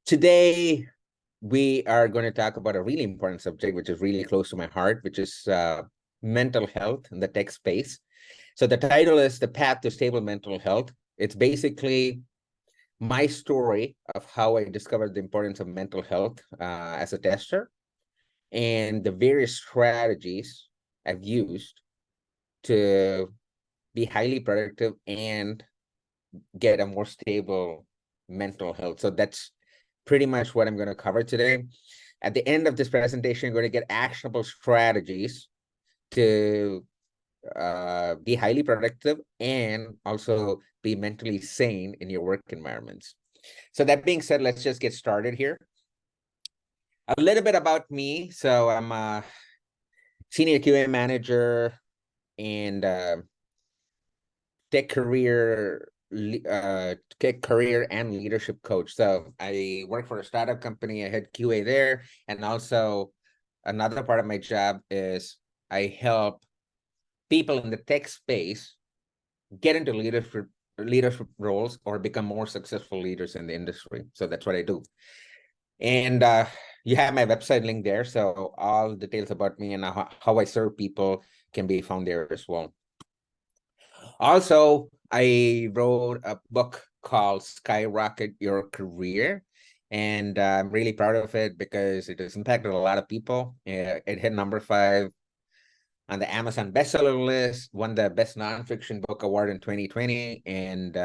Today, we are going to talk about a really important subject, which is really close to my heart, which is mental health in the tech space. So the title is The Path to Stable Mental Health. It's basically my story of how I discovered the importance of mental health as a tester and the various strategies I've used to be highly productive and get a more stable mental health. So that's pretty much what I'm going to cover today. At the end of this presentation, you're going to get actionable strategies to be highly productive and also be mentally sane in your work environments. So that being said, let's just get started here. A little bit about me. So I'm a senior QA manager and tech career and leadership coach. So I work for a startup company. I had QA there, and also another part of my job is I help people in the tech space get into leadership roles or become more successful leaders in the industry. So that's what I do. And you have my website link there, so all details about me and how I serve people can be found there as well. Also, I wrote a book called Skyrocket Your Career, and I'm really proud of it because it has impacted a lot of people. It hit number 5 on the Amazon bestseller list, won the Best Nonfiction Book Award in 2020. And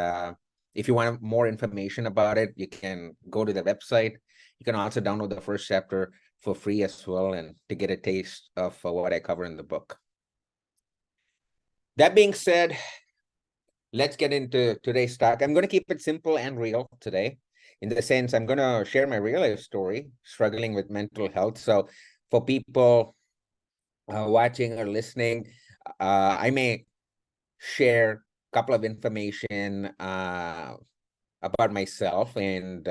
if you want more information about it, you can go to the website. You can also download the first chapter for free as well, and to get a taste of what I cover in the book. That being said, let's get into today's talk. I'm going to keep it simple and real today, in the sense I'm going to share my real life story, struggling with mental health. So for people watching or listening, I may share a couple of information about myself, and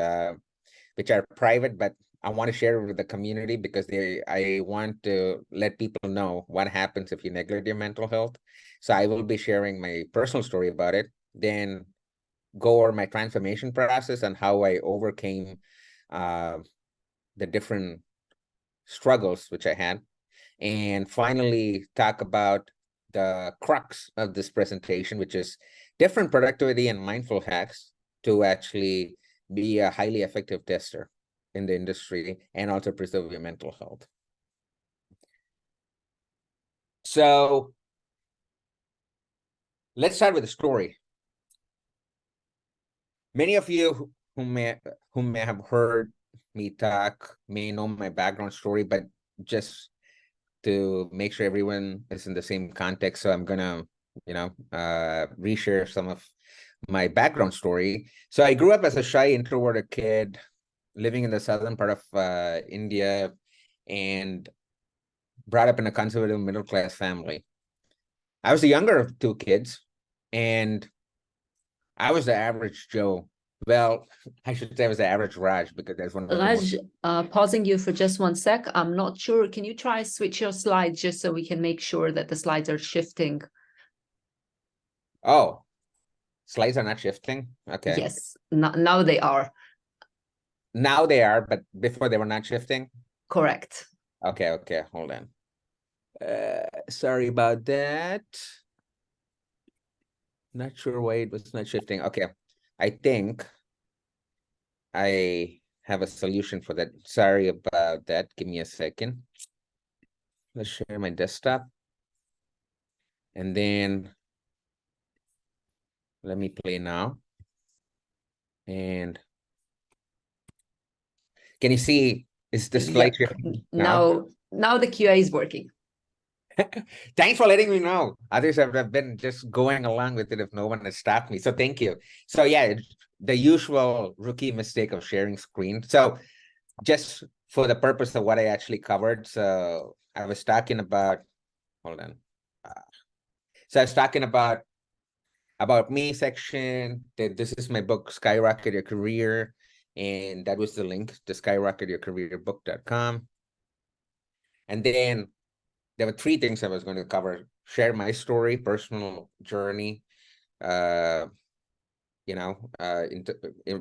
which are private, but I want to share with the community because I want to let people know what happens if you neglect your mental health. So I will be sharing my personal story about it, then go over my transformation process and how I overcame the different struggles which I had. And finally, talk about the crux of this presentation, which is different productivity and mindful hacks to actually be a highly effective tester in the industry and also preserve your mental health. So let's start with the story. Many of you who may have heard me talk may know my background story, but just to make sure everyone is in the same context, so I'm gonna, reshare some of my background story. So I grew up as a shy, introverted kid living in the southern part of India, and brought up in a conservative middle-class family. I was the younger of 2 kids, and I was the average Joe. Well, I should say I was the average Raj, because that's one of the Raj, pausing you for just one sec. I'm not sure. Can you try switch your slides just so we can make sure that the slides are shifting? Oh, slides are not shifting? Okay. Yes, now they are. Now they are, but before they were not shifting? Correct. Okay, hold on. Sorry about that. Not sure why it was not shifting. Okay, I think I have a solution for that. Sorry about that. Give me a second. Let's share my desktop. And then let me play now. And can you see, is the slide shifting now? Now the QA is working. Thanks for letting me know. Others have been just going along with it if no one has stopped me. So thank you. So yeah, the usual rookie mistake of sharing screen. So just for the purpose of what I actually covered, so I was talking about, hold on. So I was talking about me section, that this is my book, Skyrocket Your Career. And that was the link to skyrocketyourcareerbook.com. And then there were 3 things I was going to cover: share my story, personal journey, in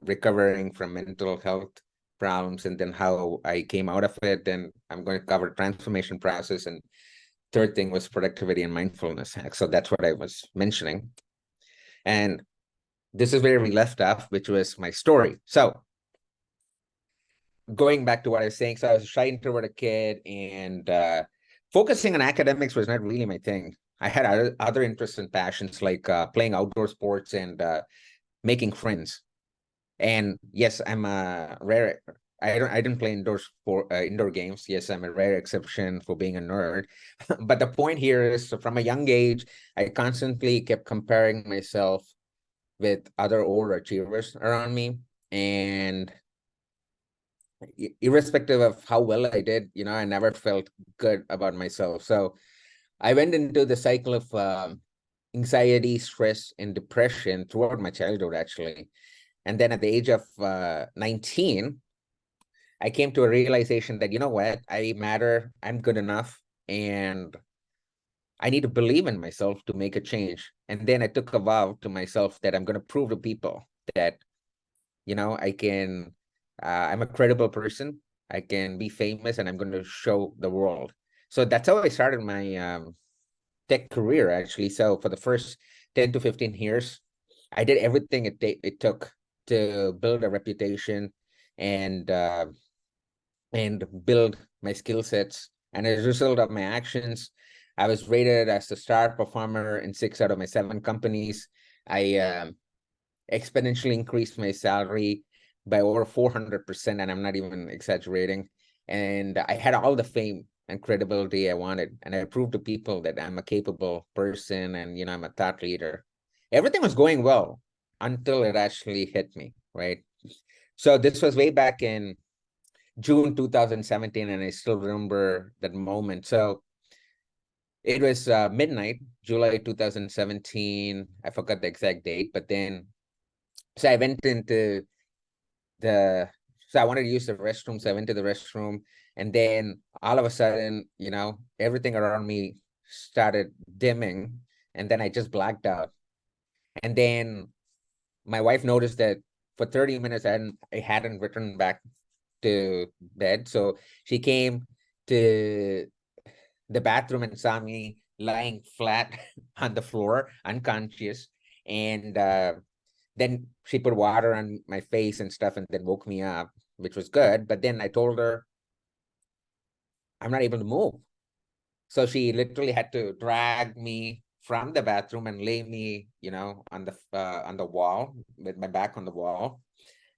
recovering from mental health problems and then how I came out of it. And I'm going to cover transformation process. And third thing was productivity and mindfulness hacks. So that's what I was mentioning. And this is where we left off, which was my story. So going back to what I was saying, so I was a shy introverted kid, and focusing on academics was not really my thing. I had other interests and passions like playing outdoor sports and making friends. And yes, I'm a rare. I didn't play indoor games. Yes, I'm a rare exception for being a nerd. But the point here is, from a young age, I constantly kept comparing myself with other overachievers around me, and irrespective of how well I did, I never felt good about myself. So I went into the cycle of anxiety, stress, and depression throughout my childhood, actually. And then at the age of 19, I came to a realization that, you know what, I matter, I'm good enough, and I need to believe in myself to make a change. And then I took a vow to myself that I'm going to prove to people that, I'm a credible person, I can be famous, and I'm going to show the world. So that's how I started my tech career, actually. So for the first 10 to 15 years, I did everything it took to build a reputation and build my skill sets. And as a result of my actions, I was rated as the star performer in 6 out of my 7 companies. I exponentially increased my salary by over 400%, and I'm not even exaggerating. And I had all the fame and credibility I wanted, and I proved to people that I'm a capable person, and I'm a thought leader. Everything was going well until it actually hit me, right? So this was way back in June 2017, and I still remember that moment. So it was midnight, July 2017. I forgot the exact date, but then, so I went into so I wanted to use the restroom. So I went to the restroom, and then all of a sudden, everything around me started dimming, and then I just blacked out. And then my wife noticed that for 30 minutes I hadn't returned back to bed. So she came to the bathroom and saw me lying flat on the floor, unconscious. And then she put water on my face and stuff and then woke me up, which was good. But then I told her I'm not able to move. So she literally had to drag me from the bathroom and lay me, on the wall with my back on the wall.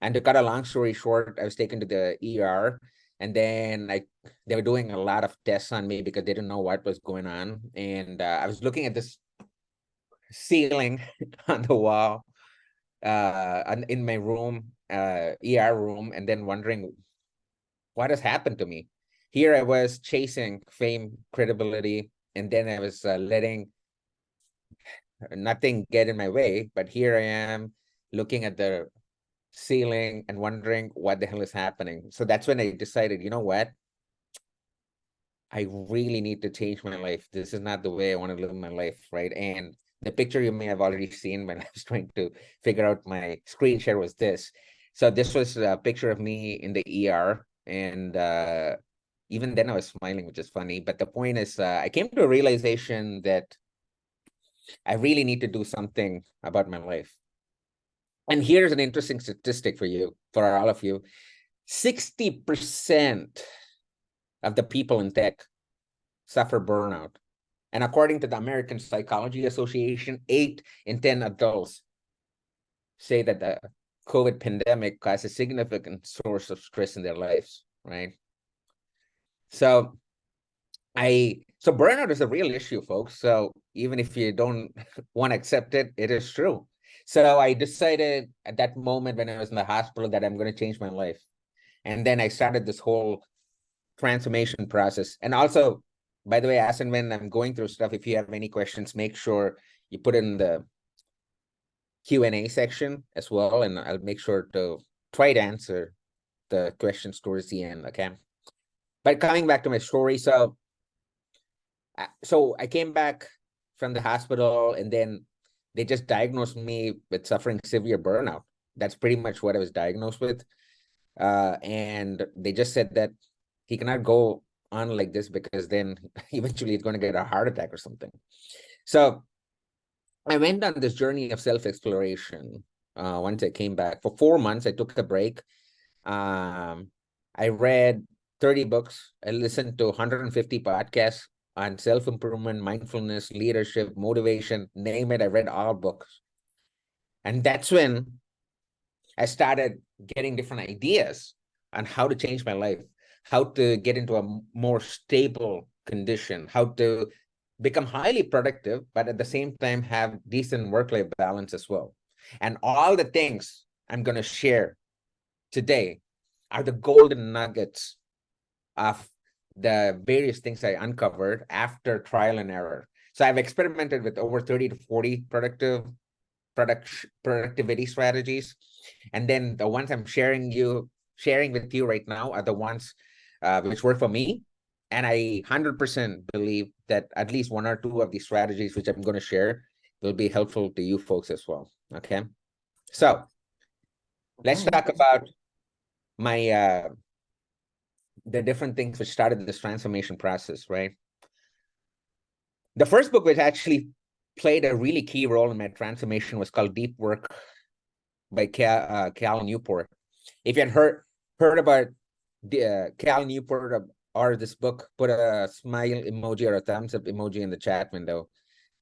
And to cut a long story short, I was taken to the ER, and then they were doing a lot of tests on me because they didn't know what was going on. And I was looking at this ceiling on the wall in my room, ER room, and then wondering what has happened to me. Here I was chasing fame, credibility, and then I was letting nothing get in my way. But here I am looking at the ceiling and wondering what the hell is happening. So that's when I decided, you know what? I really need to change my life. This is not the way I want to live my life, right? And the picture you may have already seen when I was trying to figure out my screen share was this. So this was a picture of me in the ER, and even then I was smiling, which is funny. But the point is, I came to a realization that I really need to do something about my life. And here's an interesting statistic for all of you. 60% of the people in tech suffer burnout. And according to the American Psychology Association, 8 in 10 adults say that the COVID pandemic caused a significant source of stress in their lives, right? So burnout is a real issue, folks. So even if you don't want to accept it, it is true. So I decided at that moment when I was in the hospital that I'm going to change my life. And then I started this whole transformation process. And also, by the way, as and when I'm going through stuff, if you have any questions, make sure you put it in the Q&A section as well, and I'll make sure to try to answer the questions towards the end, okay? But coming back to my story, so I came back from the hospital, and then they just diagnosed me with suffering severe burnout. That's pretty much what I was diagnosed with. And they just said that he cannot go on like this because then eventually he's going to get a heart attack or something. So I went on this journey of self-exploration. Once I came back for 4 months, I took a break. I read 30 books. I listened to 150 podcasts on self-improvement, mindfulness, leadership, motivation, name it. I read all books. And that's when I started getting different ideas on how to change my life, how to get into a more stable condition, how to become highly productive, but at the same time have decent work-life balance as well. And all the things I'm going to share today are the golden nuggets of the various things I uncovered after trial and error. So I've experimented with over 30 to 40 productivity strategies. And then the ones I'm sharing with you right now are the ones which work for me. And I 100% believe that at least one or two of these strategies, which I'm going to share, will be helpful to you folks as well. Okay. So let's talk about my the different things which started this transformation process, right? The first book which actually played a really key role in my transformation was called Deep Work by Cal Newport. If you had heard about Cal Newport or this book, put a smile emoji or a thumbs up emoji in the chat window,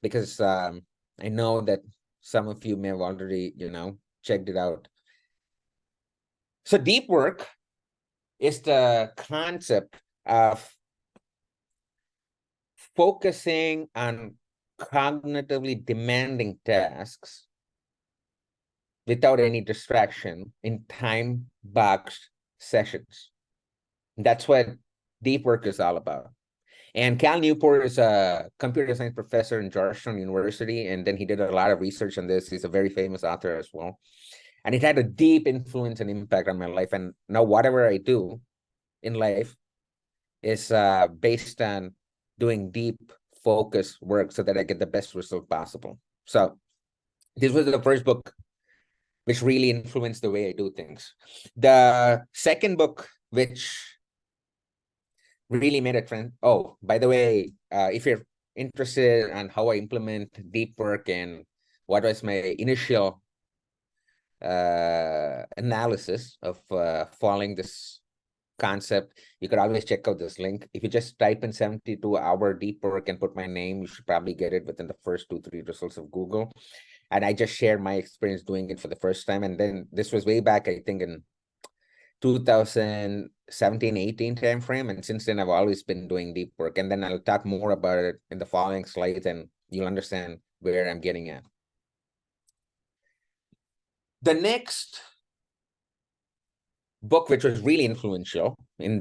because I know that some of you may have already, checked it out. So deep work is the concept of focusing on cognitively demanding tasks without any distraction in time-boxed sessions. That's what deep work is all about. And Cal Newport is a computer science professor in Georgetown University, and then he did a lot of research on this. He's a very famous author as well. And it had a deep influence and impact on my life. And now whatever I do in life is based on doing deep focus work so that I get the best result possible. So this was the first book which really influenced the way I do things. The second book, which really made a trend. Oh, by the way, if you're interested on how I implement deep work and what was my initial analysis of following this concept, you could always check out this link. If you just type in 72-hour deep work and put my name, you should probably get it within the first 2-3 results of Google. And I just shared my experience doing it for the first time. And then this was way back, I think, in 2017-18 timeframe. And since then, I've always been doing deep work. And then I'll talk more about it in the following slides, and you'll understand where I'm getting at. The next book, which was really influential in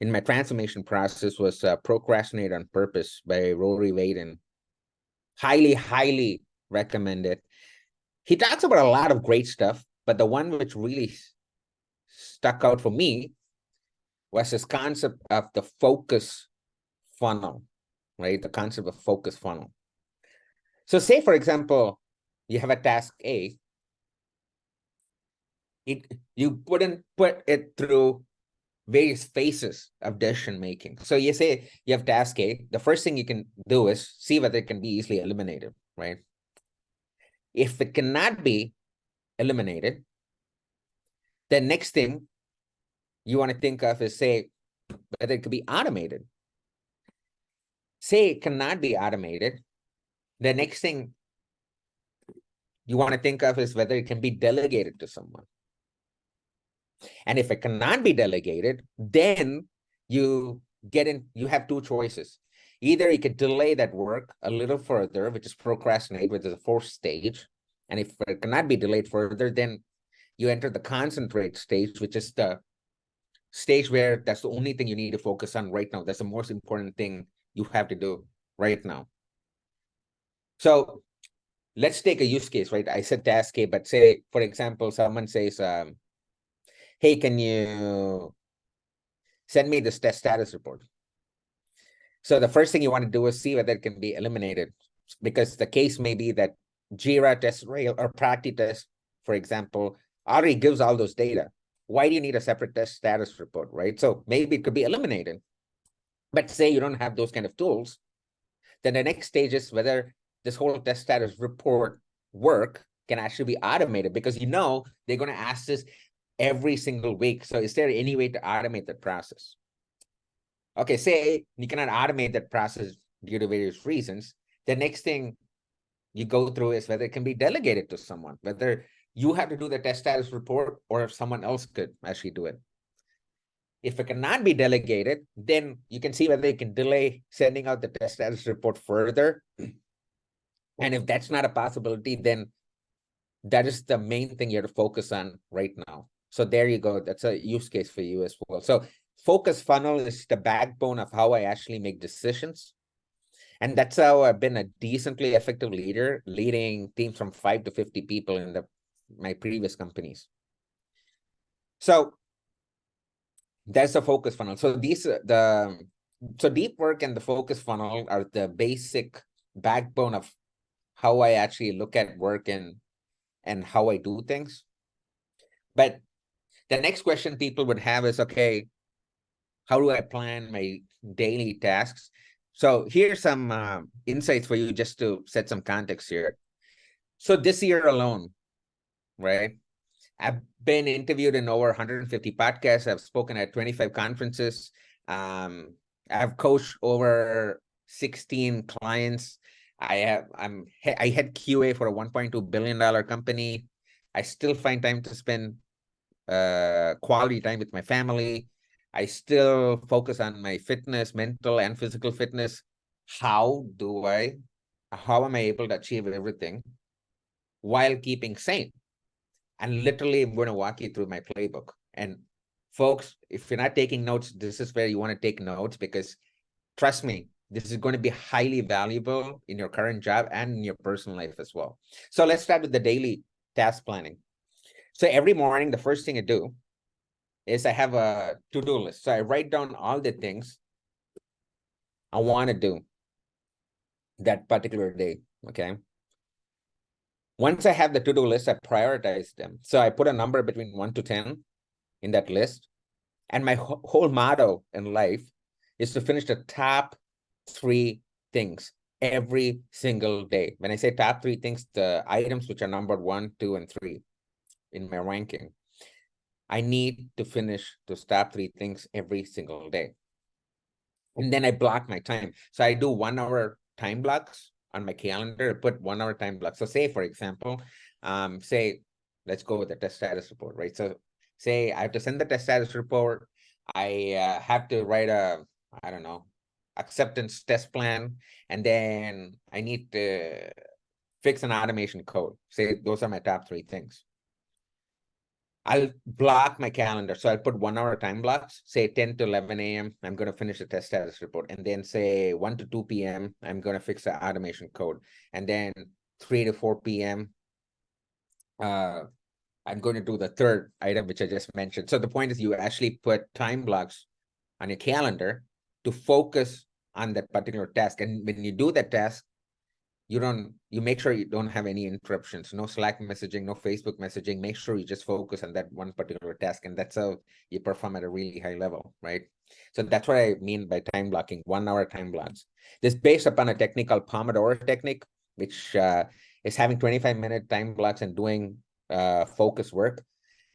my transformation process, was Procrastinate on Purpose by Rory Vaden. Highly recommend it. He talks about a lot of great stuff, but the one which really stuck out for me was this concept of the focus funnel, right? The concept of focus funnel. So say, for example, you have a task A. You put it through various phases of decision making. So you say you have task A. The first thing you can do is see whether it can be easily eliminated, right? If it cannot be eliminated, the next thing you want to think of is, say, whether it could be automated. Say it cannot be automated, the next thing you want to think of is whether it can be delegated to someone. And if it cannot be delegated, then you have two choices. Either you could delay that work a little further, which is procrastinate, which is the fourth stage. And if it cannot be delayed further, then you enter the concentrate stage, which is the stage where that's the only thing you need to focus on right now. That's the most important thing you have to do right now. So let's take a use case, right? I said task A, but say, for example, someone says, hey, can you send me this test status report? So the first thing you want to do is see whether it can be eliminated, because the case may be that Jira, TestRail, or Practice, for example, already gives all those data. why do you need a separate test status report, right? So maybe it could be eliminated. But say you don't have those kind of tools, then the next stage is whether this whole test status report work can actually be automated, because you know they're going to ask this every single week. So is there any way to automate that process? Okay, say you cannot automate that process due to various reasons. The next thing you go through is whether it can be delegated to someone, whether you have to do the test status report or if someone else could actually do it. If it cannot be delegated, then you can see whether you can delay sending out the test status report further. And if that's not a possibility, then that is the main thing you have to focus on right now. So there you go. That's a use case for you as well. So focus funnel is the backbone of how I actually make decisions. And that's how I've been a decently effective leader, leading teams from 5 to 50 people in my previous companies. So that's the focus funnel. So deep work and the focus funnel are the basic backbone of how I actually look at work and how I do things. But the next question people would have is, okay, how do I plan my daily tasks? So here's some insights for you just to set some context here. So this year alone, right? I've been interviewed in over 150 podcasts. I've spoken at 25 conferences. I've coached over 16 clients. I had QA for a $1.2 billion company. I still find time to spend quality time with my family. I still focus on my fitness, mental and physical fitness. How am I able to achieve everything while keeping sane? And literally, I'm going to walk you through my playbook. And folks, if you're not taking notes, this is where you want to take notes, because trust me, this is going to be highly valuable in your current job and in your personal life as well. So let's start with the daily task planning. So every morning, the first thing I do is I have a to-do list. So I write down all the things I want to do that particular day, okay? Once I have the to-do list, I prioritize them. So I put a number between 1 to 10 in that list. And my whole motto in life is to finish the top 3 things every single day. When I say top 3 things, the items which are numbered 1, 2, and 3 in my ranking, I need to finish those top 3 things every single day. And then I block my time. So I do 1 hour time blocks on my calendar, put 1 hour time blocks. So say, for example, let's go with the test status report, right? So say I have to send the test status report. I have to write acceptance test plan. And then I need to fix an automation code. Say those are my top 3 things. I'll block my calendar. So I'll put 1 hour time blocks, say 10 to 11 a.m. I'm going to finish the test status report. And then say 1 to 2 p.m. I'm going to fix the automation code. And then 3 to 4 p.m. I'm going to do the third item, which I just mentioned. So the point is you actually put time blocks on your calendar to focus on that particular task. And when you do that task, you make sure you don't have any interruptions, no Slack messaging, no Facebook messaging. Make sure you just focus on that one particular task. And that's how you perform at a really high level, right? So that's what I mean by time blocking, 1 hour time blocks. This is based upon a technique called Pomodoro technique, which is having 25-minute time blocks and doing focus work.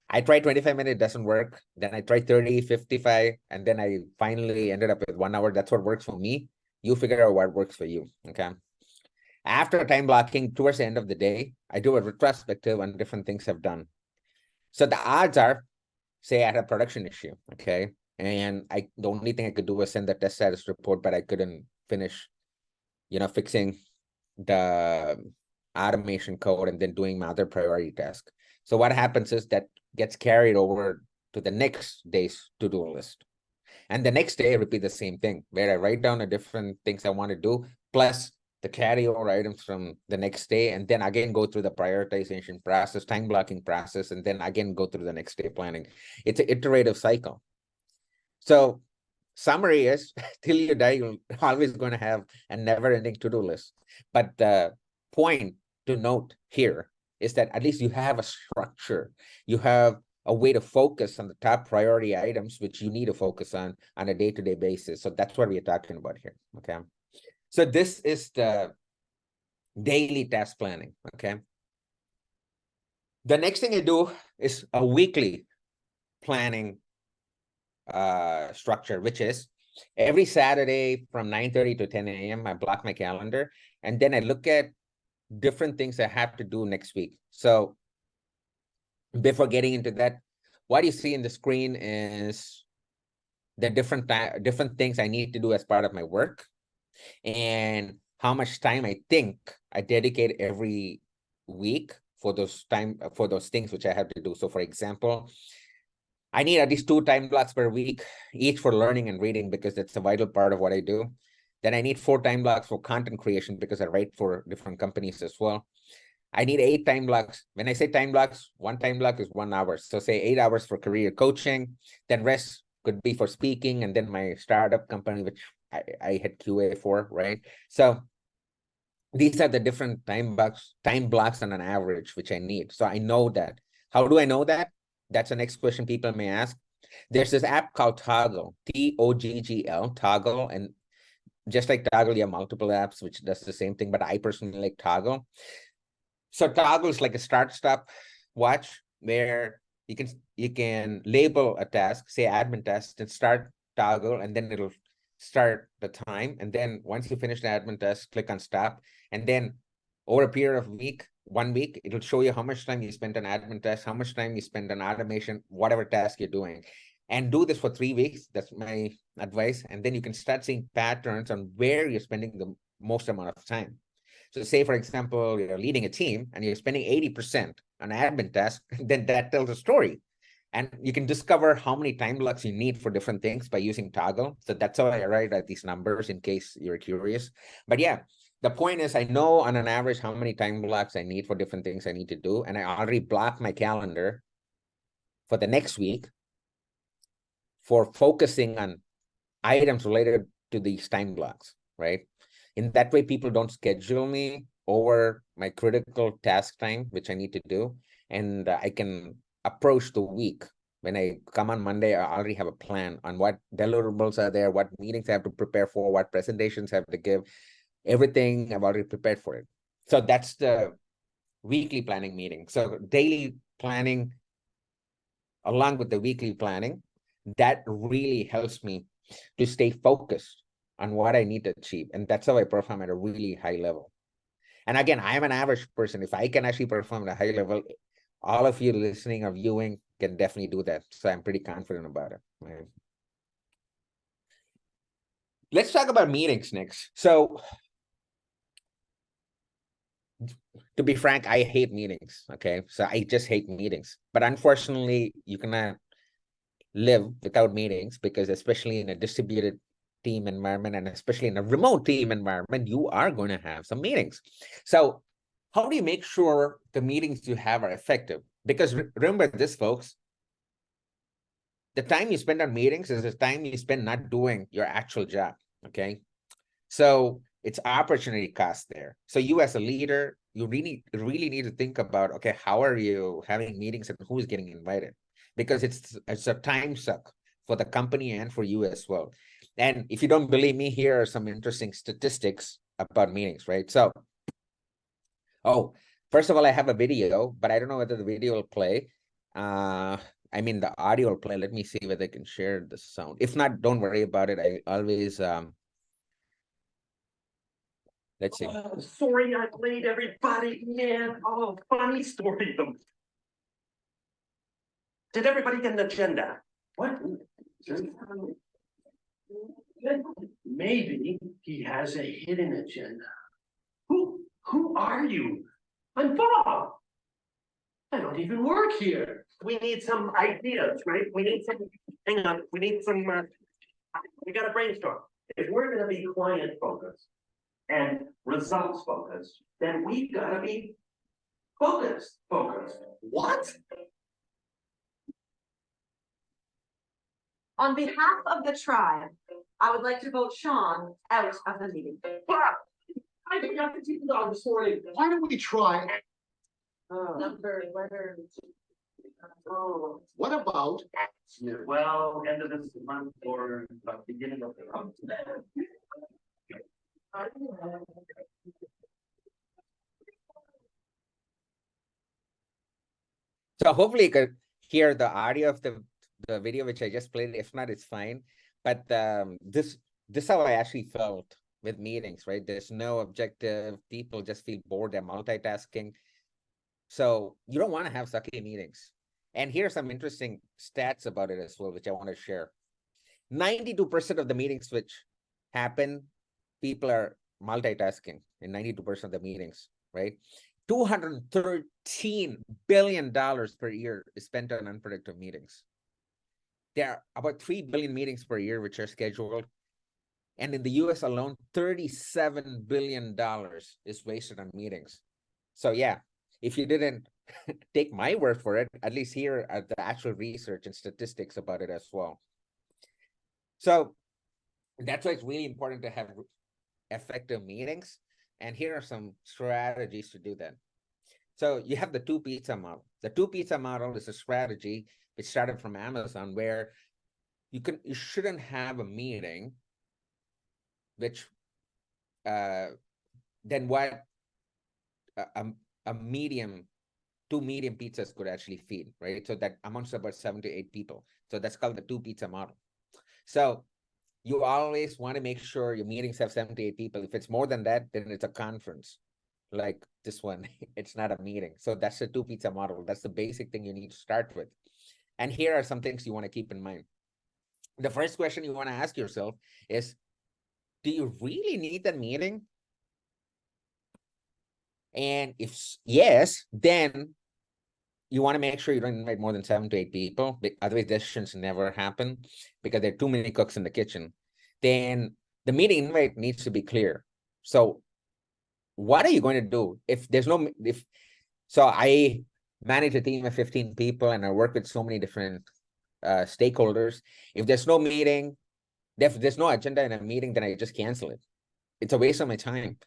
I tried 25 minutes, doesn't work. Then I tried 30, 55, and then I finally ended up with 1 hour. That's what works for me. You figure out what works for you, okay? After time blocking, towards the end of the day, I do a retrospective on different things I've done. So the odds are, say I had a production issue, okay? And the only thing I could do was send the test status report, but I couldn't finish, fixing the automation code and then doing my other priority task. So what happens is that gets carried over to the next day's to-do list. And the next day, I repeat the same thing, where I write down the different things I want to do, plus the carryover items from the next day, and then again go through the prioritization process, time blocking process, and then again go through the next day planning. It's an iterative cycle. So summary is, till you die, you're always going to have a never-ending to-do list. But the point to note here is that at least you have a structure. You have a way to focus on the top priority items, which you need to focus on a day-to-day basis. So that's what we're talking about here, okay? So this is the daily task planning, okay? The next thing I do is a weekly planning structure, which is every Saturday from 9:30 to 10 a.m. I block my calendar, and then I look at different things I have to do next week. So before getting into that, what you see in the screen is the different things I need to do as part of my work, and how much time I think I dedicate every week for those things which I have to do. So for example, I need at least 2 time blocks per week, each for learning and reading, because that's a vital part of what I do. Then I need 4 time blocks for content creation, because I write for different companies as well. I need 8 time blocks. When I say time blocks, 1 time block is 1 hour. So say 8 hours for career coaching, then rest could be for speaking, and then my startup company, which I had QA for, right? So these are the different time blocks on an average, which I need. So I know that. How do I know that? That's the next question people may ask. There's this app called Toggle, Toggl, Toggle. And just like Toggle, you have multiple apps, which does the same thing, but I personally like Toggle. So Toggle is like a start-stop watch where you can label a task, say admin task, and start Toggle, and then it'll start the time. And then once you finish the admin task, click on stop. And then over a period of 1 week, it'll show you how much time you spent on admin task, how much time you spent on automation, whatever task you're doing. And do this for 3 weeks. That's my advice. And then you can start seeing patterns on where you're spending the most amount of time. So say, for example, you're leading a team and you're spending 80% on admin tasks, then that tells a story. And you can discover how many time blocks you need for different things by using Toggle. So that's how I arrived at these numbers, in case you're curious. But yeah, the point is, I know on an average how many time blocks I need for different things I need to do. And I already blocked my calendar for the next week for focusing on items related to these time blocks, right? In that way, people don't schedule me over my critical task time, which I need to do. And I can approach the week. When I come on Monday, I already have a plan on what deliverables are there, what meetings I have to prepare for, what presentations I have to give. Everything I've already prepared for it. So that's the weekly planning meeting. So daily planning along with the weekly planning, that really helps me to stay focused on what I need to achieve. And that's how I perform at a really high level. And again, I am an average person. If I can actually perform at a high level, all of you listening or viewing can definitely do that. So I'm pretty confident about it. Right? Let's talk about meetings next. So to be frank, I hate meetings. Okay. So I just hate meetings. But unfortunately, you cannot live without meetings, because especially in a distributed team environment, and especially in a remote team environment, you are going to have some meetings. So how do you make sure the meetings you have are effective? Because remember this, folks, the time you spend on meetings is the time you spend not doing your actual job, okay? So it's opportunity cost there. So you as a leader, you really need to think about, okay, how are you having meetings and who's getting invited? Because it's a time suck for the company and for you as well. And if you don't believe me, here are some interesting statistics about meetings, right? So, first of all, I have a video, but I don't know whether the video will play. I mean, the audio will play. Let me see whether I can share the sound. If not, don't worry about it. I always, let's see. Oh, sorry I'm late, everybody. Man, funny story. Did everybody get an agenda? What? Maybe he has a hidden agenda. Who are you? I'm Bob. I don't even work here. We need some ideas, right? We need some, hang on, we need some, we gotta brainstorm. If we're gonna be client focused and results focused, then we gotta be focused. What? On behalf of the tribe, I would like to vote Sean out of the meeting. I got the team dog this morning. Why don't we try? Number letter. Oh, What about, well, end of this month or beginning of the month. So hopefully you could hear the audio of the video which I just played. If not, it's fine. But this is how I actually felt with meetings, right? There's no objective. People just feel bored. They're multitasking. So you don't want to have sucky meetings. And here's some interesting stats about it as well, which I want to share. 92% of the meetings which happen, people are multitasking in 92% of the meetings, right? $213 billion per year is spent on unproductive meetings. There are about 3 billion meetings per year which are scheduled. And in the US alone, $37 billion is wasted on meetings. So yeah, if you didn't take my word for it, at least here are the actual research and statistics about it as well. So that's why it's really important to have effective meetings. And here are some strategies to do that. So you have the two pizza model. The two pizza model is a strategy which started from Amazon, where you shouldn't have a meeting which then what a medium, two medium pizzas could actually feed, right? So that amounts to about 7 to 8 people. So that's called the two pizza model. So you always want to make sure your meetings have 7 to 8 people. If it's more than that, then it's a conference like this one. It's not a meeting. So that's the two pizza model. That's the basic thing you need to start with. And here are some things you want to keep in mind. The first question you want to ask yourself is, do you really need that meeting? And if yes, then you want to make sure you don't invite more than 7 to 8 people. Otherwise, decisions never happen because there are too many cooks in the kitchen. Then the meeting invite needs to be clear. So what are you going to do if there's no, so I manage a team of 15 people and I work with so many different stakeholders. If there's no meeting, if there's no agenda in a meeting, then I just cancel it. It's a waste of my time.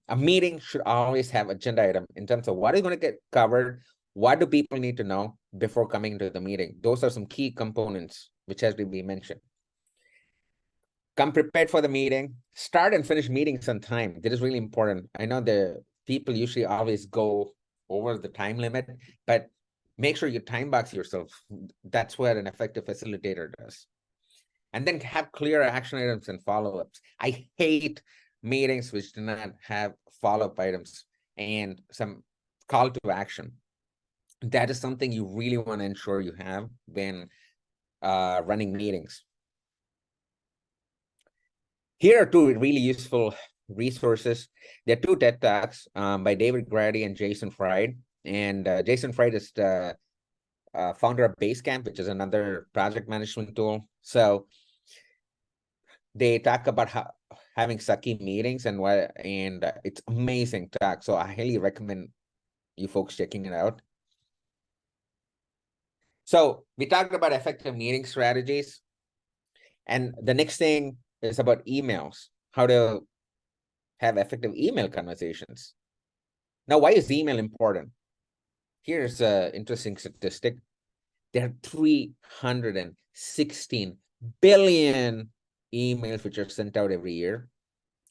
A meeting should always have agenda item in terms of what is going to get covered, what do people need to know before coming to the meeting. Those are some key components which has to be mentioned. Come prepared for the meeting. Start and finish meetings on time. That is really important. I know the people usually always go over the time limit, but make sure you time box yourself. That's what an effective facilitator does. And then have clear action items and follow-ups. I hate meetings which do not have follow-up items and some call to action. That is something you really want to ensure you have when running meetings. Here are two really useful resources. There are two TED Talks by David Grady and Jason Fried. And Jason Fried is the founder of Basecamp, which is another project management tool. So they talk about having sucky meetings and it's amazing talk. So I highly recommend you folks checking it out. So we talked about effective meeting strategies. And the next thing is about emails, how to have effective email conversations. Now, why is email important? Here's an interesting statistic. There are 316 billion emails which are sent out every year.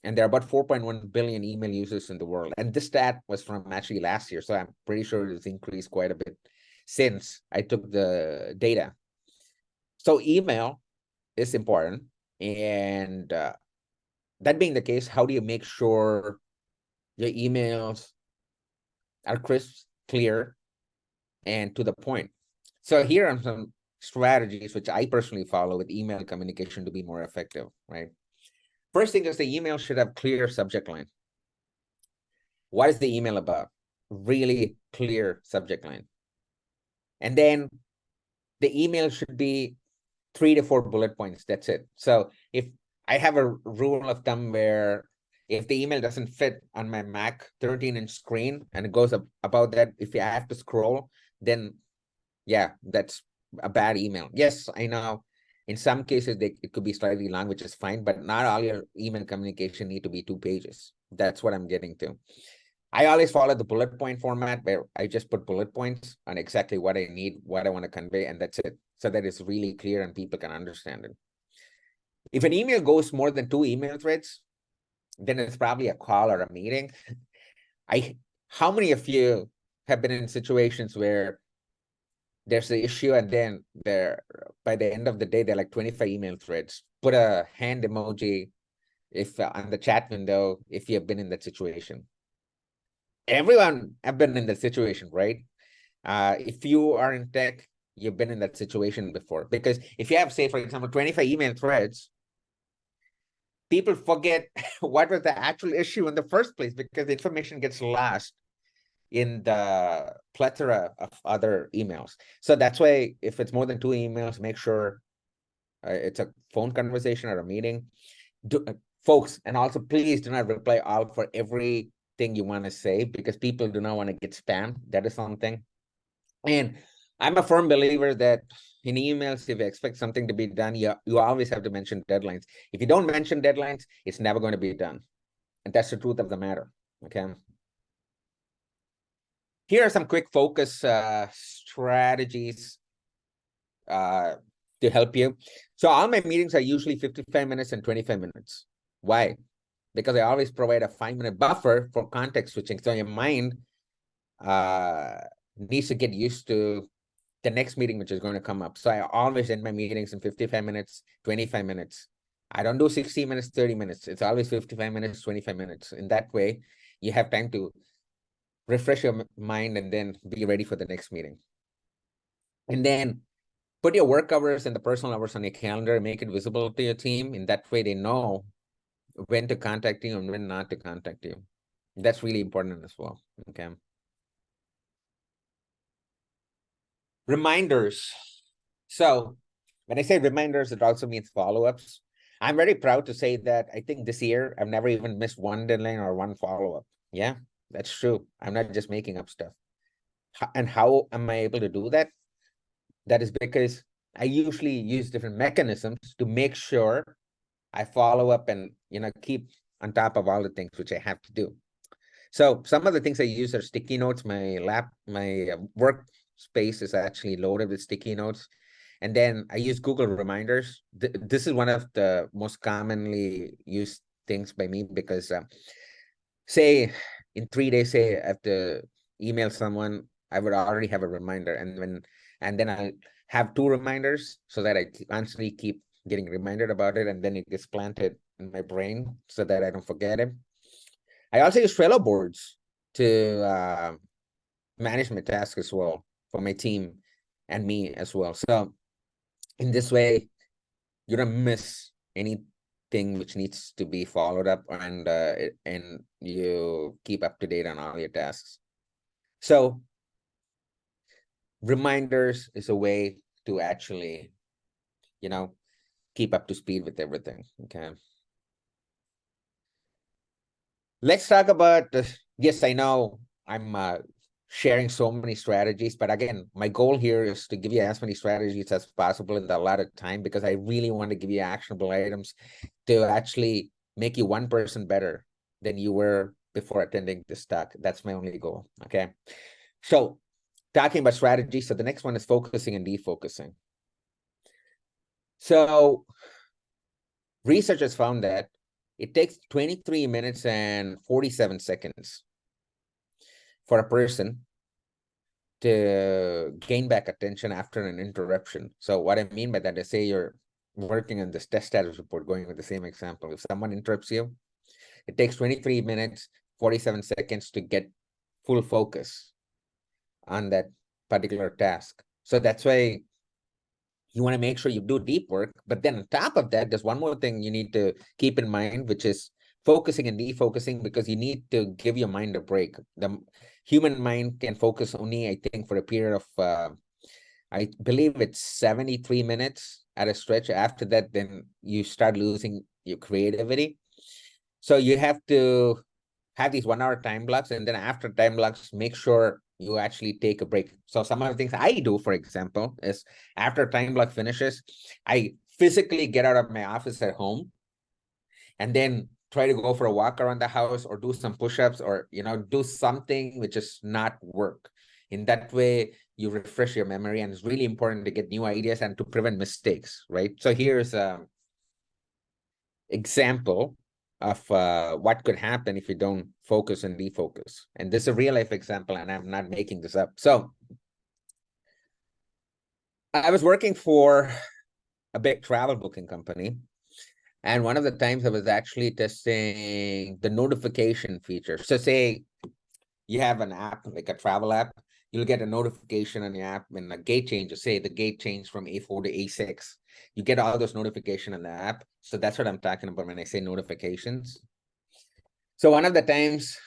And there are about 4.1 billion email users in the world. And this stat was from actually last year. So I'm pretty sure it's increased quite a bit since I took the data. So email is important. And that being the case, how do you make sure your emails are crisp, clear, and to the point? So here are some strategies which I personally follow with email communication to be more effective, right? First thing is the email should have clear subject line. What is the email about? Really clear subject line. And then the email should be 3 to 4 bullet points. That's it. So if I have a rule of thumb where if the email doesn't fit on my Mac 13-inch screen and it goes about that, if I have to scroll, then yeah, that's a bad email. Yes, I know. In some cases, it could be slightly long, which is fine, but not all your email communication need to be 2 pages. That's what I'm getting to. I always follow the bullet point format where I just put bullet points on exactly what I need, what I want to convey, and that's it. So that it's really clear and people can understand it. If an email goes more than 2 email threads, then it's probably a call or a meeting. How many of you have been in situations where there's the issue and then by the end of the day, they're like 25 email threads? Put a hand emoji if on the chat window, if you have been in that situation. Everyone have been in that situation, right? If you are in tech, you've been in that situation before. Because if you have, say, for example, 25 email threads, people forget what was the actual issue in the first place because the information gets lost in the plethora of other emails. So that's why if it's more than 2 emails, make sure it's a phone conversation or a meeting. Folks, and also please do not reply out for everything you want to say because people do not want to get spammed. That is something. And I'm a firm believer that in emails, if you expect something to be done, you always have to mention deadlines. If you don't mention deadlines, it's never going to be done. And that's the truth of the matter, okay? Here are some quick focus strategies to help you. So all my meetings are usually 55 minutes and 25 minutes. Why? Because I always provide a 5-minute buffer for context switching. So your mind needs to get used to the next meeting, which is going to come up. So I always end my meetings in 55 minutes, 25 minutes. I don't do 60 minutes, 30 minutes. It's always 55 minutes, 25 minutes. In that way, you have time to refresh your mind and then be ready for the next meeting. And then put your work hours and the personal hours on your calendar, make it visible to your team. In that way, they know when to contact you and when not to contact you. That's really important as well, okay? Reminders. So when I say reminders, it also means follow-ups. I'm very proud to say that I think this year, I've never even missed one deadline or one follow-up. Yeah, that's true. I'm not just making up stuff. And how am I able to do that? That is because I usually use different mechanisms to make sure I follow up and, keep on top of all the things which I have to do. So some of the things I use are sticky notes. My workspace is actually loaded with sticky notes. And then I use Google Reminders. This is one of the most commonly used things by me because say in 3 days, say I have to email someone, I would already have a reminder. And then I have 2 reminders so that I constantly keep getting reminded about it. And then it gets planted in my brain so that I don't forget it. I also use Trello boards to manage my tasks as well for my team and me as well. So in this way, you don't miss anything which needs to be followed up and you keep up to date on all your tasks. So reminders is a way to actually, keep up to speed with everything, okay? Let's talk about, yes, I know I'm sharing so many strategies, but again, my goal here is to give you as many strategies as possible in a lot of time because I really want to give you actionable items to actually make you 1% better than you were before attending this talk. That's my only goal, okay? So talking about strategy, so the next one is focusing and defocusing. So research has found that it takes 23 minutes and 47 seconds for a person to gain back attention after an interruption. So what I mean by that is, say you're working on this test status report, going with the same example. If someone interrupts you, it takes 23 minutes, 47 seconds to get full focus on that particular task. So that's why you want to make sure you do deep work. But then on top of that, there's one more thing you need to keep in mind, which is focusing and defocusing, because you need to give your mind a break. The human mind can focus only, I think, for a period of, I believe it's 73 minutes at a stretch. After that, then you start losing your creativity. So you have to have these 1-hour time blocks, and then after time blocks, make sure you actually take a break. So some of the things I do, for example, is after time block finishes, I physically get out of my office at home, and then try to go for a walk around the house or do some push-ups or, do something which is not work. In that way, you refresh your memory, and it's really important to get new ideas and to prevent mistakes, right? So here's an example of what could happen if you don't focus and defocus. And this is a real life example, and I'm not making this up. So I was working for a big travel booking company. And one of the times I was actually testing the notification feature. So say you have an app, like a travel app, you'll get a notification on your app when the gate changes. Say the gate changed from A4 to A6. You get all those notifications on the app. So that's what I'm talking about when I say notifications. So one of the times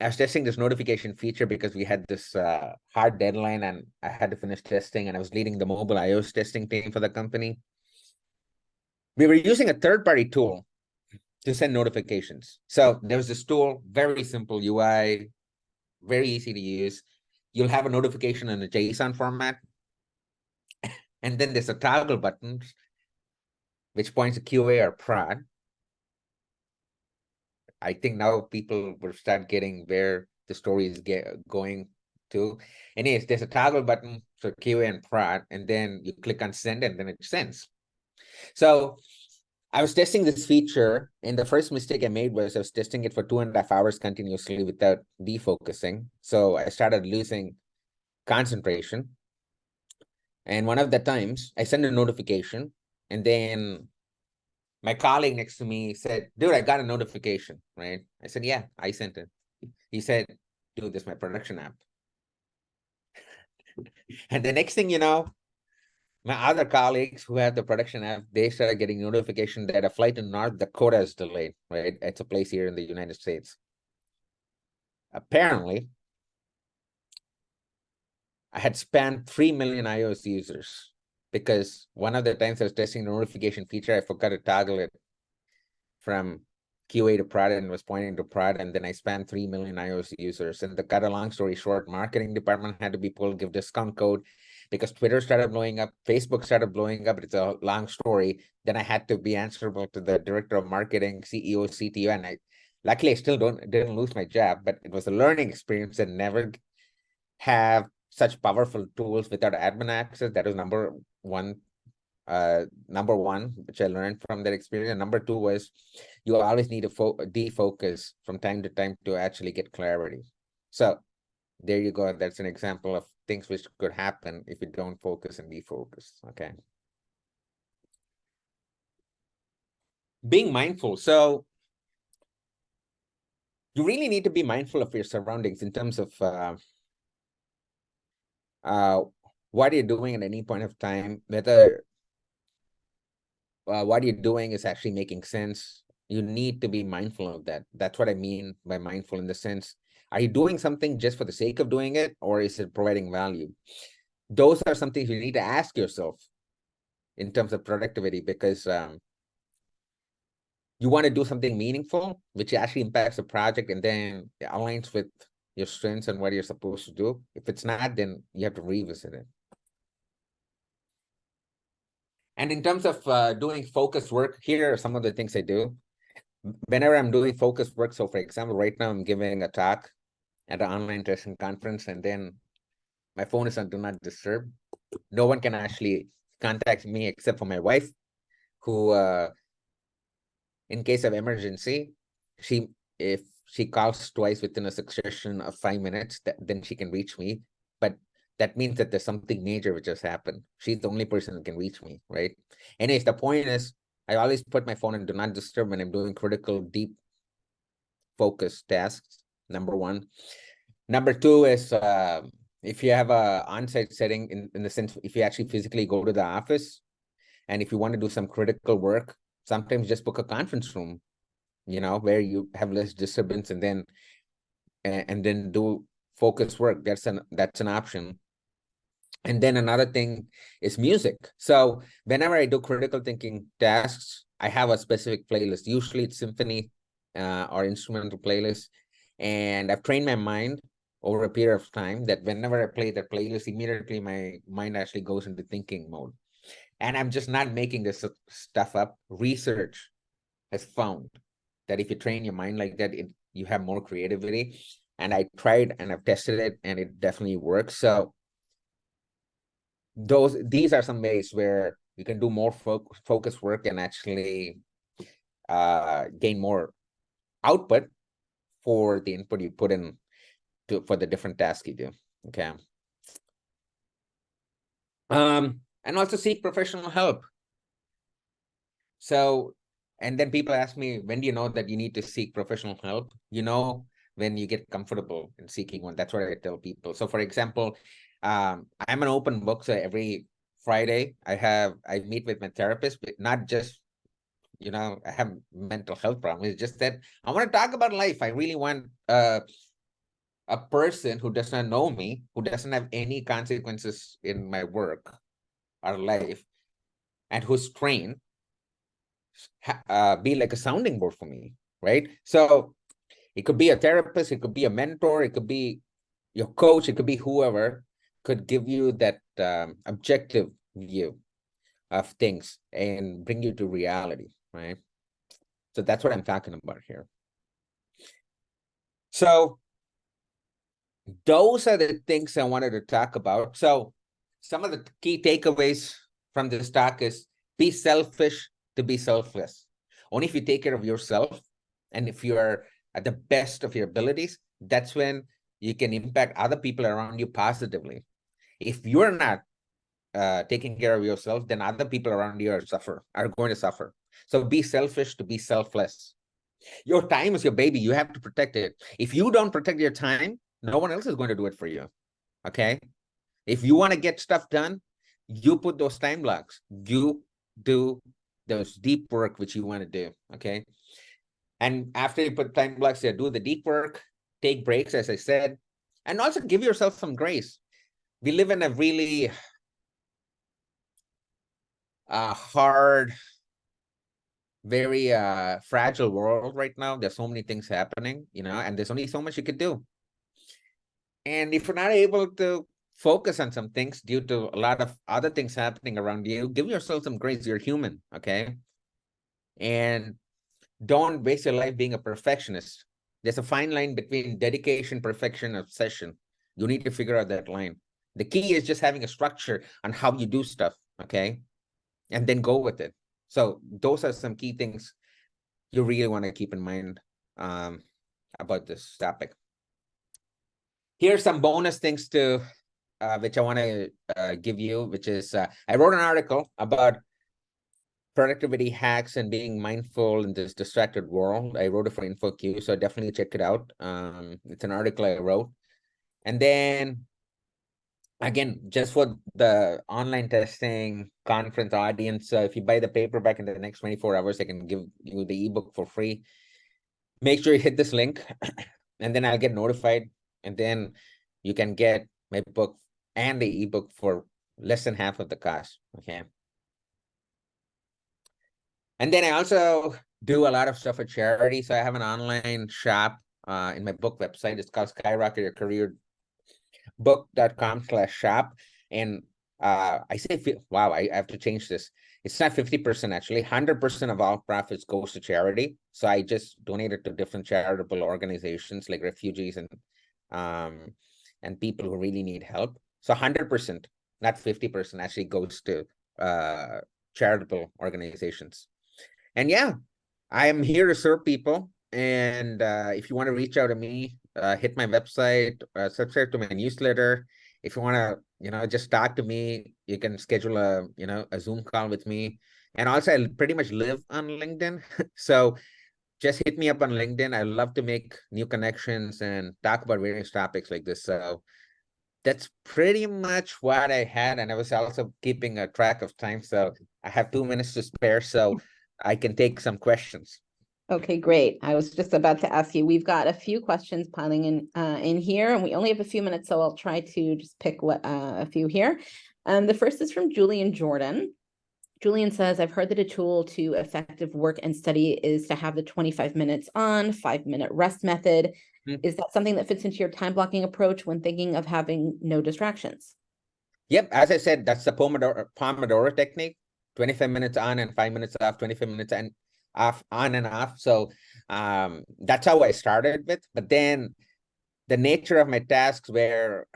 I was testing this notification feature because we had this hard deadline and I had to finish testing, and I was leading the mobile iOS testing team for the company. We were using a third-party tool to send notifications. So there was this tool, very simple UI, very easy to use. You'll have a notification in a JSON format. And then there's a toggle button, which points to QA or prod. I think now people will start getting where the story is going to. Anyways, there's a toggle button for QA and prod, and then you click on send, and then it sends. So I was testing this feature, and the first mistake I made was I was testing it for 2.5 hours continuously without defocusing. So I started losing concentration. And one of the times I sent a notification, and then my colleague next to me said, "Dude, I got a notification," right? I said, "Yeah, I sent it." He said, "Dude, this is my production app." And the next thing you know, my other colleagues who have the production app, they started getting notification that a flight in North Dakota is delayed, right? It's a place here in the United States. Apparently, I had spammed 3 million iOS users because one of the times I was testing the notification feature, I forgot to toggle it from QA to prod and was pointing to prod, and then I spammed 3 million iOS users. And to cut a long story short, marketing department had to be pulled, give discount code because Twitter started blowing up, Facebook started blowing up. It's a long story. Then I had to be answerable to the director of marketing, CEO, CTO, and luckily I still didn't lose my job, but it was a learning experience and never have such powerful tools without admin access. That was number one, which I learned from that experience. And number two was you always need to defocus from time to time to actually get clarity. So there you go. That's an example of things which could happen if you don't focus and defocus. Okay. Being mindful. So you really need to be mindful of your surroundings in terms of what you're doing at any point of time, whether what you're doing is actually making sense. You need to be mindful of that. That's what I mean by mindful, in the sense, are you doing something just for the sake of doing it, or is it providing value? Those are some things you need to ask yourself in terms of productivity, because you want to do something meaningful, which actually impacts the project and then aligns with your strengths and what you're supposed to do. If it's not, then you have to revisit it. And in terms of doing focused work, here are some of the things I do. Whenever I'm doing focused work, so for example, right now I'm giving a talk at an online testing conference, and then my phone is on Do Not Disturb. No one can actually contact me except for my wife, who, in case of emergency, if she calls twice within a succession of 5 minutes, then she can reach me. But that means that there's something major which has happened. She's the only person who can reach me, right? Anyways, the point is, I always put my phone in Do Not Disturb when I'm doing critical, deep focus tasks, number one. Number two is, if you have a on-site setting, in the sense, if you actually physically go to the office, and if you want to do some critical work, sometimes just book a conference room, where you have less disturbance, and then do focus work. That's an option. And then another thing is music. So whenever I do critical thinking tasks, I have a specific playlist. Usually it's symphony or instrumental playlist. And I've trained my mind over a period of time that whenever I play that playlist, immediately my mind actually goes into thinking mode. And I'm just not making this stuff up. Research has found that if you train your mind like that, you have more creativity. And I tried and I've tested it, and it definitely works. So these are some ways where you can do more focus work and actually gain more output for the input you put in for the different tasks you do. Okay. And also seek professional help. So, and then people ask me, when do you know that you need to seek professional help? When you get comfortable in seeking one. That's what I tell people. So for example, I'm an open book. So every Friday I meet with my therapist, but not just, I have mental health problems. It's just that I want to talk about life. I really want a person who does not know me, who doesn't have any consequences in my work or life, and who's trained, be like a sounding board for me, right? So it could be a therapist, it could be a mentor, it could be your coach, it could be whoever could give you that objective view of things and bring you to reality, right? So that's what I'm talking about here. So those are the things I wanted to talk about. So some of the key takeaways from this talk is be selfish to be selfless. Only if you take care of yourself, and if you are at the best of your abilities, that's when you can impact other people around you positively. If you're not taking care of yourself, then other people around you are going to suffer. So be selfish to be selfless. Your time is your baby. You have to protect it. If you don't protect your time, no one else is going to do it for you. Okay. If you want to get stuff done, you put those time blocks. You do those deep work which you want to do. Okay. And after you put time blocks, do the deep work, take breaks, as I said, and also give yourself some grace. We live in a really hard, very fragile world right now. There's so many things happening, and there's only so much you could do. And if you're not able to focus on some things due to a lot of other things happening around you, give yourself some grace. You're human, okay? And don't waste your life being a perfectionist. There's a fine line between dedication, perfection, obsession. You need to figure out that line. The key is just having a structure on how you do stuff, okay? And then go with it. So those are some key things you really want to keep in mind about this topic. Here's some bonus things to which I want to give you, which is I wrote an article about productivity hacks and being mindful in this distracted world. I wrote it for InfoQ, so definitely check it out. It's an article I wrote. And then, again, just for the online testing conference audience, if you buy the paperback in the next 24 hours, I can give you the ebook for free. Make sure you hit this link, and then I'll get notified. And then you can get my book and the ebook for less than half of the cost, okay? And then I also do a lot of stuff for charity. So I have an online shop in my book website. It's called Skyrocket Your Career book.com/shop. And I say, wow, I have to change this. It's not 50% actually. 100% of all profits goes to charity. So I just donate it to different charitable organizations like refugees and people who really need help. So 100%, not 50%, actually goes to charitable organizations. And yeah, I am here to serve people. And if you want to reach out to me, hit my website, subscribe to my newsletter. If you want to, just talk to me, you can schedule a Zoom call with me. And also, I pretty much live on LinkedIn. So just hit me up on LinkedIn. I love to make new connections and talk about various topics like this. So that's pretty much what I had. And I was also keeping a track of time. So I have 2 minutes to spare. So I can take some questions. Okay, great. I was just about to ask you, we've got a few questions piling in here, and we only have a few minutes, so I'll try to just pick a few here. The first is from Julian Jordan. Julian says, I've heard that a tool to effective work and study is to have the 25 minutes on, 5-minute rest method. Is that something that fits into your time blocking approach when thinking of having no distractions? Yep, as I said, that's the Pomodoro technique. 25 minutes on and 5 minutes off, 25 minutes. And off, on and off. So that's how I started with. But then the nature of my tasks were,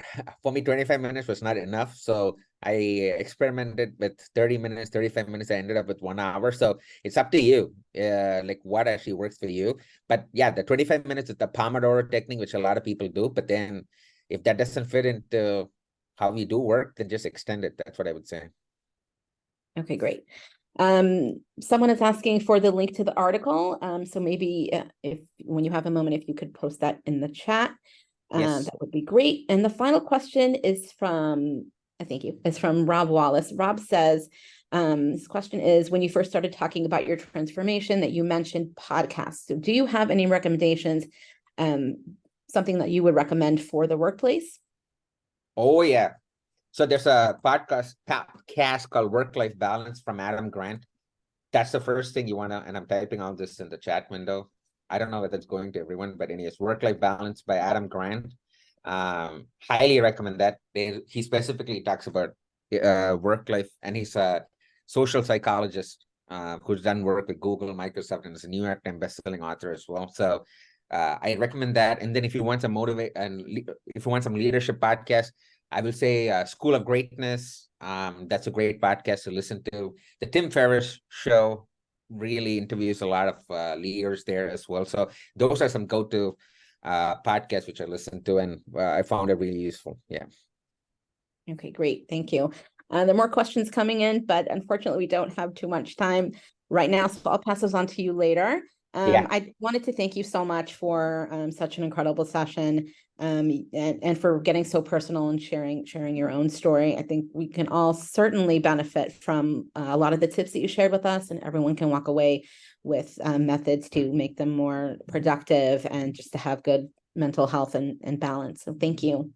for me, 25 minutes was not enough. So I experimented with 30 minutes, 35 minutes. I ended up with 1 hour. So it's up to you, like what actually works for you. But yeah, the 25 minutes is the Pomodoro technique, which a lot of people do. But then if that doesn't fit into how we do work, then just extend it. That's what I would say. Okay, great. Someone is asking for the link to the article. So maybe if when you have a moment, if you could post that in the chat, Yes. that would be great. And the final question is from, thank you, is from Rob Wallace. Rob says, this question is, when you first started talking about your transformation, that you mentioned podcasts. So do you have any recommendations, something that you would recommend for the workplace? Oh, yeah. So there's a podcast called Work-Life Balance from Adam Grant. That's the first thing you want to, and I'm typing all this in the chat window. I don't know if it's going to everyone, but anyways, Work-Life Balance by Adam Grant. Highly recommend that. He specifically talks about work-life, and he's a social psychologist who's done work with Google, Microsoft, and is a New York Times bestselling author as well. So I recommend that. And then if you want some if you want some leadership podcast, I will say School of Greatness. That's a great podcast to listen to. The Tim Ferriss Show really interviews a lot of leaders there as well. So those are some go-to podcasts which I listen to, and I found it really useful. Yeah. Okay, great. Thank you. There are more questions coming in, but unfortunately we don't have too much time right now. So I'll pass those on to you later. I wanted to thank you so much for such an incredible session, and for getting so personal and sharing your own story. I think we can all certainly benefit from a lot of the tips that you shared with us, and everyone can walk away with methods to make them more productive and just to have good mental health and balance. So thank you.